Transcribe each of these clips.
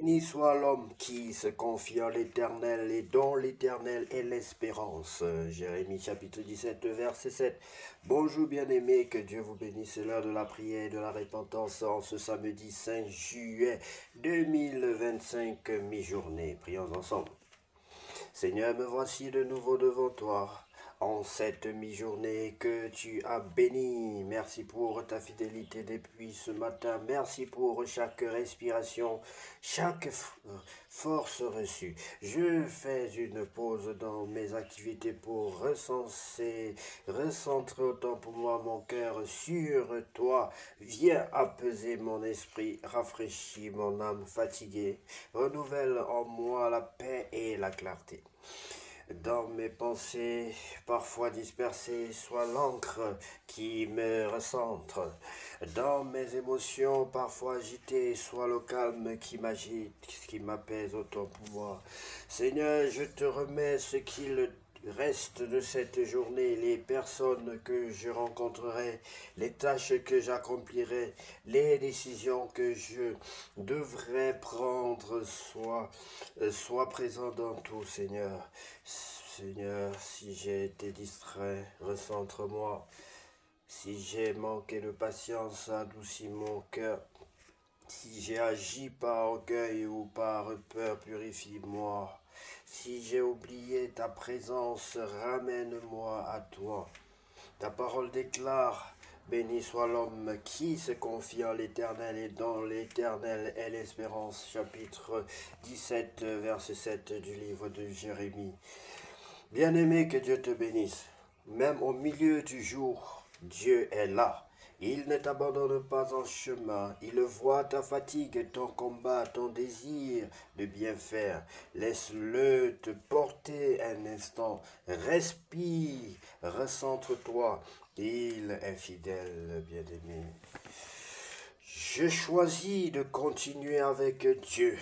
Béni soit l'homme qui se confie en l'Éternel et dont l'Éternel est l'espérance. Jérémie chapitre 17, verset 7. Bonjour bien-aimés, que Dieu vous bénisse. C'est l'heure de la prière et de la repentance en ce samedi 5 juillet 2025, mi-journée. Prions ensemble. Seigneur, me voici de nouveau devant toi. En cette mi-journée que tu as bénie. Merci pour ta fidélité depuis ce matin. Merci pour chaque respiration, chaque force reçue. Je fais une pause dans mes activités pour recentrer autant pour moi mon cœur sur toi. Viens apaiser mon esprit, rafraîchis mon âme fatiguée. Renouvelle en moi la paix et la clarté. Dans mes pensées parfois dispersées, sois l'encre qui me recentre. Dans mes émotions parfois agitées, sois le calme qui m'agite, qui m'apaise autant pour moi. Seigneur, je te remets ce qu'il reste de cette journée, les personnes que je rencontrerai, les tâches que j'accomplirai, les décisions que je devrais prendre, sois présent dans tout, Seigneur. Seigneur, si j'ai été distrait, recentre-moi. Si j'ai manqué de patience, adoucis mon cœur. Si j'ai agi par orgueil ou par peur, purifie-moi. Si j'ai oublié ta présence, ramène-moi à toi. Ta parole déclare, béni soit l'homme qui se confie en l'Éternel et dont l'Éternel est l'espérance. Chapitre 17, verset 7 du livre de Jérémie. Bien-aimé, que Dieu te bénisse. Même au milieu du jour, Dieu est là. Il ne t'abandonne pas en chemin. Il voit ta fatigue, ton combat, ton désir de bien faire. Laisse-le te porter un instant. Respire, recentre-toi. Il est fidèle, bien-aimé. Je choisis de continuer avec Dieu.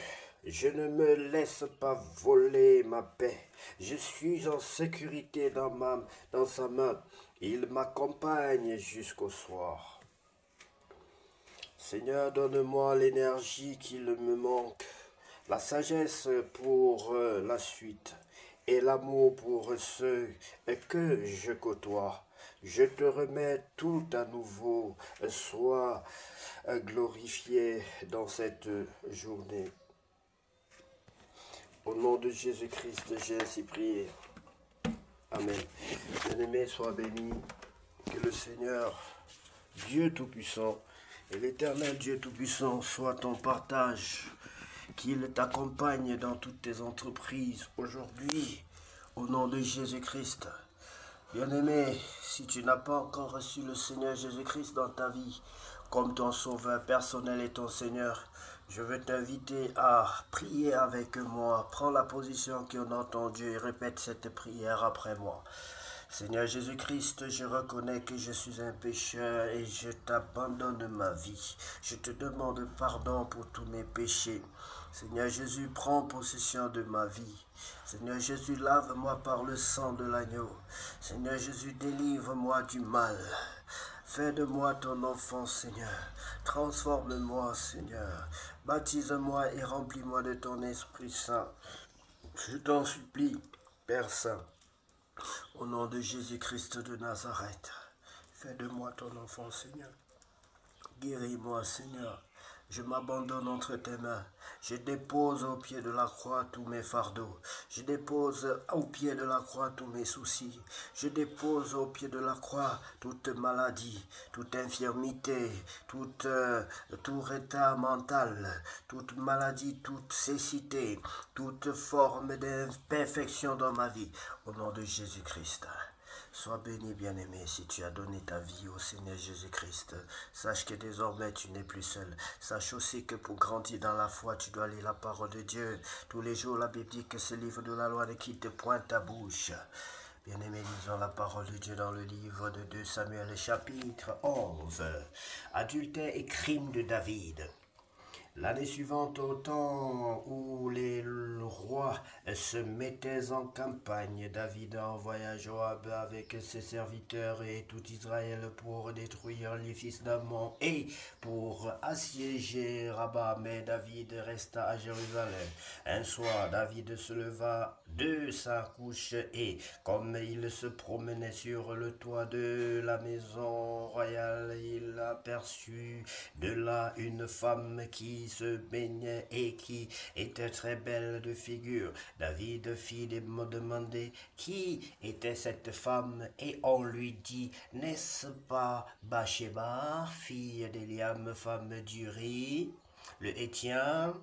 Je ne me laisse pas voler ma paix. Je suis en sécurité dans sa main. Il m'accompagne jusqu'au soir. Seigneur, donne-moi l'énergie qu'il me manque, la sagesse pour la suite et l'amour pour ceux que je côtoie. Je te remets tout à nouveau. Sois glorifié dans cette journée. Au nom de Jésus-Christ, j'ai ainsi prié. Amen. Bien-aimé, sois béni. Que le Seigneur, Dieu Tout-Puissant, et l'Éternel Dieu Tout-Puissant soit ton partage. Qu'il t'accompagne dans toutes tes entreprises aujourd'hui. Au nom de Jésus-Christ. Bien-aimé, si tu n'as pas encore reçu le Seigneur Jésus-Christ dans ta vie, comme ton sauveur personnel et ton Seigneur, je veux t'inviter à prier avec moi. Prends la position qui honore ton Dieu et répète cette prière après moi. Seigneur Jésus-Christ, je reconnais que je suis un pécheur et je t'abandonne ma vie. Je te demande pardon pour tous mes péchés. Seigneur Jésus, prends possession de ma vie. Seigneur Jésus, lave-moi par le sang de l'agneau. Seigneur Jésus, délivre-moi du mal. Fais de moi ton enfant, Seigneur. Transforme-moi, Seigneur. Baptise-moi et remplis-moi de ton Esprit Saint. Je t'en supplie, Père Saint. Au nom de Jésus-Christ de Nazareth, fais de moi ton enfant, Seigneur. Guéris-moi, Seigneur. Je m'abandonne entre tes mains. Je dépose au pied de la croix tous mes fardeaux. Je dépose au pied de la croix tous mes soucis. Je dépose au pied de la croix toute maladie, toute infirmité, tout état mental, toute maladie, toute cécité, toute forme d'imperfection dans ma vie. Au nom de Jésus-Christ. Sois béni, bien-aimé, si tu as donné ta vie au Seigneur Jésus-Christ. Sache que désormais tu n'es plus seul. Sache aussi que pour grandir dans la foi, tu dois lire la parole de Dieu. Tous les jours, la Bible dit que ce livre de la loi ne quitte point ta bouche. Bien-aimé, lisons la parole de Dieu dans le livre de 2 Samuel, chapitre 11. Adultère et crime de David. L'année suivante, au temps où les rois se mettaient en campagne, David envoya Joab avec ses serviteurs et tout Israël pour détruire les fils d'Ammon et pour assiéger Rabat. Mais David resta à Jérusalem. Un soir, David se leva de sa couche et, comme il se promenait sur le toit de la maison royale, il aperçut de là une femme qui se baignait et qui était très belle de figure. David fit demander qui était cette femme et on lui dit, n'est-ce pas Bathsheba, fille d'Eliam, femme d'Uri, le Héthien?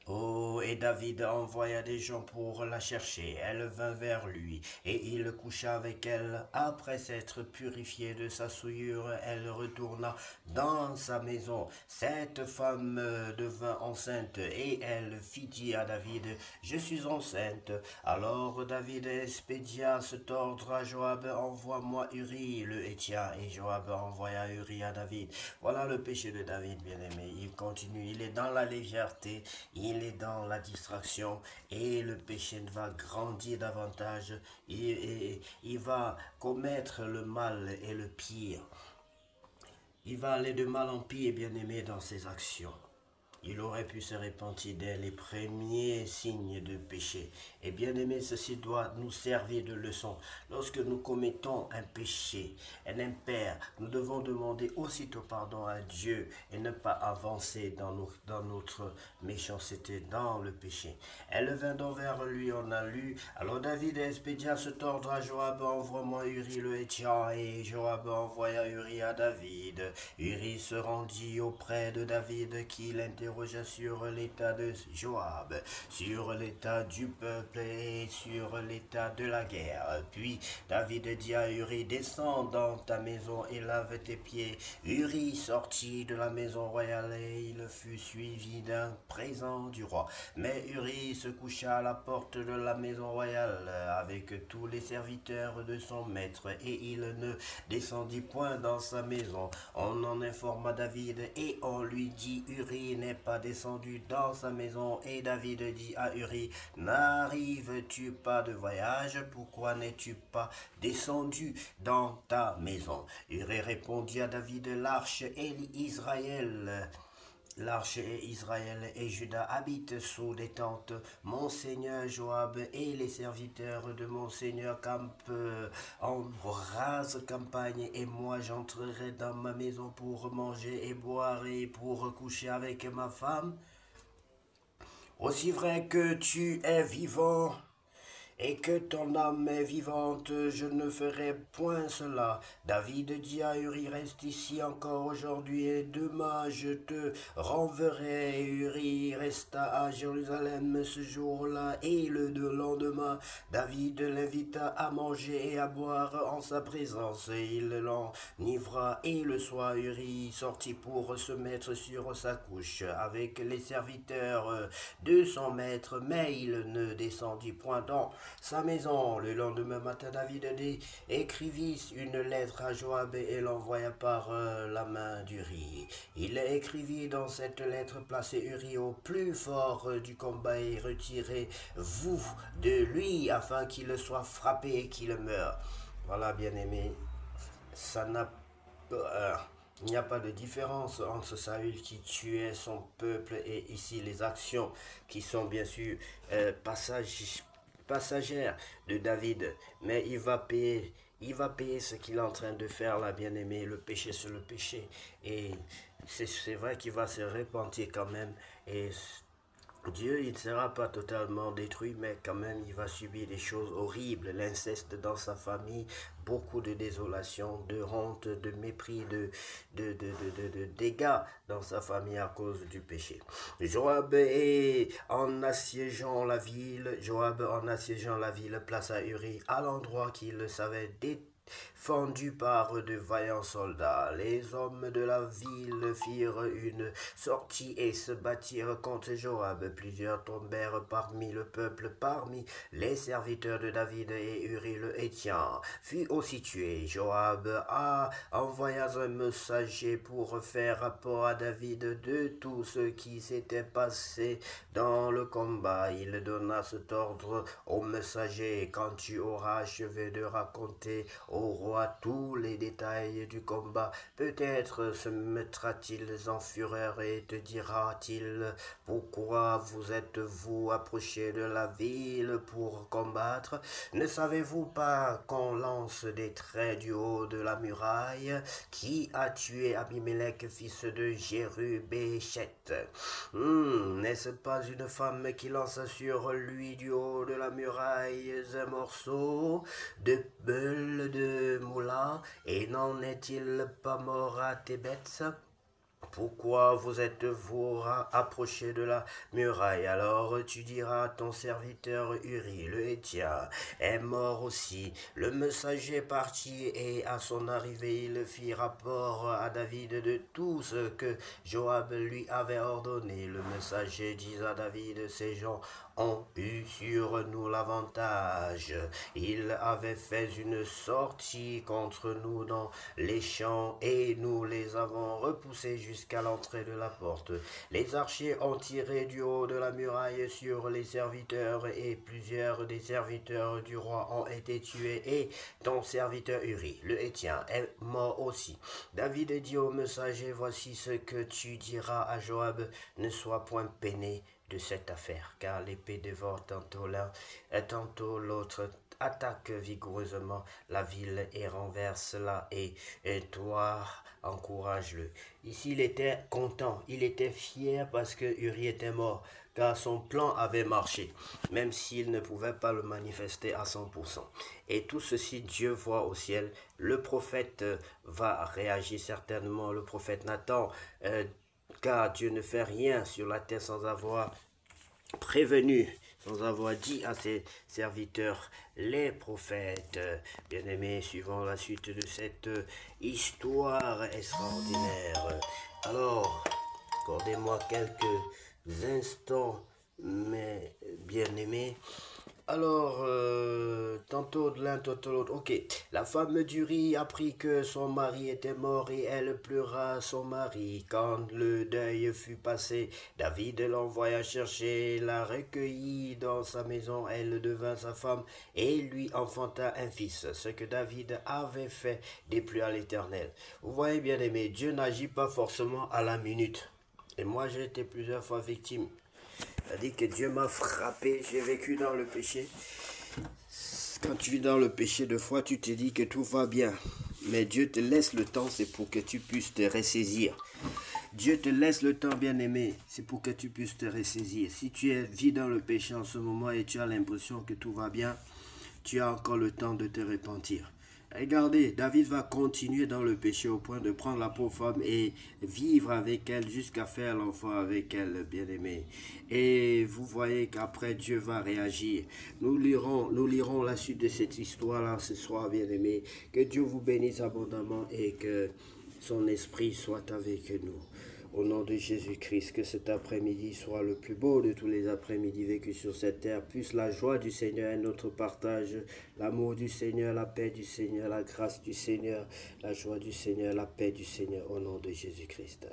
Oh, et David envoya des gens pour la chercher. Elle vint vers lui, et il coucha avec elle. Après s'être purifiée de sa souillure, elle retourna dans sa maison. Cette femme devint enceinte, et elle fit dire à David, je suis enceinte. Alors David expédia cet ordre à Joab, envoie-moi Uri, le Héthien. Et Joab envoya Uri à David. Voilà le péché de David, bien-aimé. Il continue, il est dans la légèreté, il est dans la distraction et le péché va grandir davantage. Il va commettre le mal et le pire. Il va aller de mal en pire, bien-aimé, dans ses actions. Il aurait pu se repentir dès les premiers signes de péché. Et bien aimé, ceci doit nous servir de leçon. Lorsque nous commettons un péché, un impair, nous devons demander aussitôt pardon à Dieu et ne pas avancer dans notre méchanceté, dans le péché. Elle vint donc vers lui, on a lu. Alors David expédia cet ordre à Joab, envoie-moi Uri le Héthien, et Joab envoya Uri à David. Uri se rendit auprès de David qui l'interrogea sur l'état de Joab, sur l'état du peuple et sur l'état de la guerre. Puis David dit à Uri, descends dans ta maison et lave tes pieds. Uri sortit de la maison royale et il fut suivi d'un présent du roi. Mais Uri se coucha à la porte de la maison royale avec tous les serviteurs de son maître et il ne descendit point dans sa maison. On en informa David et on lui dit, Uri n'est pas descendu dans sa maison. Et David dit à Uri, n'arrives-tu pas de voyage? Pourquoi n'es-tu pas descendu dans ta maison? Uri répondit à David, l'arche et Israël. L'arche et Israël et Juda habitent sous des tentes. Mon seigneur Joab et les serviteurs de mon seigneur campent en rase campagne, et moi j'entrerai dans ma maison pour manger et boire et pour coucher avec ma femme. Aussi vrai que tu es vivant et que ton âme est vivante, je ne ferai point cela. David dit à Uri, reste ici encore aujourd'hui et demain je te renverrai. Uri resta à Jérusalem ce jour-là et le lendemain, David l'invita à manger et à boire en sa présence. Il l'enivra et le soir Uri sortit pour se mettre sur sa couche avec les serviteurs de son maître, mais il ne descendit point dans sa maison. Le lendemain matin, David écrivit une lettre à Joab et l'envoya par la main d'Uri. Il écrivit dans cette lettre, placez Uri au plus fort du combat et retirez-vous de lui afin qu'il soit frappé et qu'il meure. Voilà, bien-aimé, ça n'a pas... il n'y a pas de différence entre Saül qui tuait son peuple et ici les actions qui sont bien sûr passagères de David. Mais il va payer ce qu'il est en train de faire là, bien-aimé. Le péché c'est le péché. Et c'est vrai qu'il va se repentir quand même. Et Dieu, il ne sera pas totalement détruit, mais quand même, il va subir des choses horribles. L'inceste dans sa famille, beaucoup de désolation, de honte, de mépris, de dégâts dans sa famille à cause du péché. Joab en assiégeant la ville, plaça Uri à l'endroit qu'il savait fendu par de vaillants soldats. Les hommes de la ville firent une sortie et se battirent contre Joab. Plusieurs tombèrent parmi le peuple, parmi les serviteurs de David, et Uri le Héthien fut aussi tué. Joab envoya un messager pour faire rapport à David de tout ce qui s'était passé dans le combat. Il donna cet ordre au messager: quand tu auras achevé de raconter au roi tous les détails du combat, peut-être se mettra-t-il en fureur et te dira-t-il: pourquoi vous êtes-vous approché de la ville pour combattre? Ne savez-vous pas qu'on lance des traits du haut de la muraille? Qui a tué Abimelech, fils de Jérubéchet? N'est-ce pas une femme qui lance sur lui du haut de la muraille un morceau de beule de moulin? Et n'en est-il pas mort à Tébet? Pourquoi vous êtes-vous approché de la muraille? Alors tu diras: ton serviteur Uri le Héthien est mort aussi. Le messager partit, et à son arrivée il fit rapport à David de tout ce que Joab lui avait ordonné. Le messager dit à David: ces gens ont eu sur nous l'avantage. Ils avaient fait une sortie contre nous dans les champs, et nous les avons repoussés jusqu'à l'entrée de la porte. Les archers ont tiré du haut de la muraille sur les serviteurs, et plusieurs des serviteurs du roi ont été tués, et ton serviteur Uri le Héthien est mort aussi. David dit au messager: voici ce que tu diras à Joab: ne sois point peiné de cette affaire, car l'épée dévore tantôt l'un et tantôt l'autre, attaque vigoureusement la ville et renverse-la, et toi encourage-le. Ici il était content, il était fier parce que Uri était mort, car son plan avait marché, même s'il ne pouvait pas le manifester à 100%. Et tout ceci, Dieu voit au ciel. Le prophète va réagir certainement, le prophète Nathan, car Dieu ne fait rien sur la terre sans avoir prévenu, sans avoir dit à ses serviteurs, les prophètes. Bien-aimés, suivant la suite de cette histoire extraordinaire. Alors, accordez-moi quelques instants, mes bien-aimés. Alors, tantôt de l'un, tantôt de l'autre. Ok, la femme d'Uri apprit que son mari était mort, et elle pleura son mari. Quand le deuil fut passé, David l'envoya chercher, la recueillit dans sa maison. Elle devint sa femme et lui enfanta un fils. Ce que David avait fait déplut à l'Éternel. Vous voyez, bien aimé, Dieu n'agit pas forcément à la minute. Et moi, j'ai été plusieurs fois victime. C'est-à-dire que Dieu m'a frappé, j'ai vécu dans le péché. Quand tu vis dans le péché, de fois, tu te dis que tout va bien. Mais Dieu te laisse le temps, c'est pour que tu puisses te ressaisir. Dieu te laisse le temps, bien-aimé, c'est pour que tu puisses te ressaisir. Si tu vis dans le péché en ce moment et tu as l'impression que tout va bien, tu as encore le temps de te repentir. Regardez, David va continuer dans le péché au point de prendre la pauvre femme et vivre avec elle jusqu'à faire l'enfant avec elle, bien-aimé. Et vous voyez qu'après Dieu va réagir. Nous lirons la suite de cette histoire-là ce soir, bien-aimé. Que Dieu vous bénisse abondamment et que son esprit soit avec nous. Au nom de Jésus-Christ, que cet après-midi soit le plus beau de tous les après-midi vécus sur cette terre. Puisse la joie du Seigneur être notre partage, l'amour du Seigneur, la paix du Seigneur, la grâce du Seigneur, la joie du Seigneur, la paix du Seigneur, au nom de Jésus-Christ.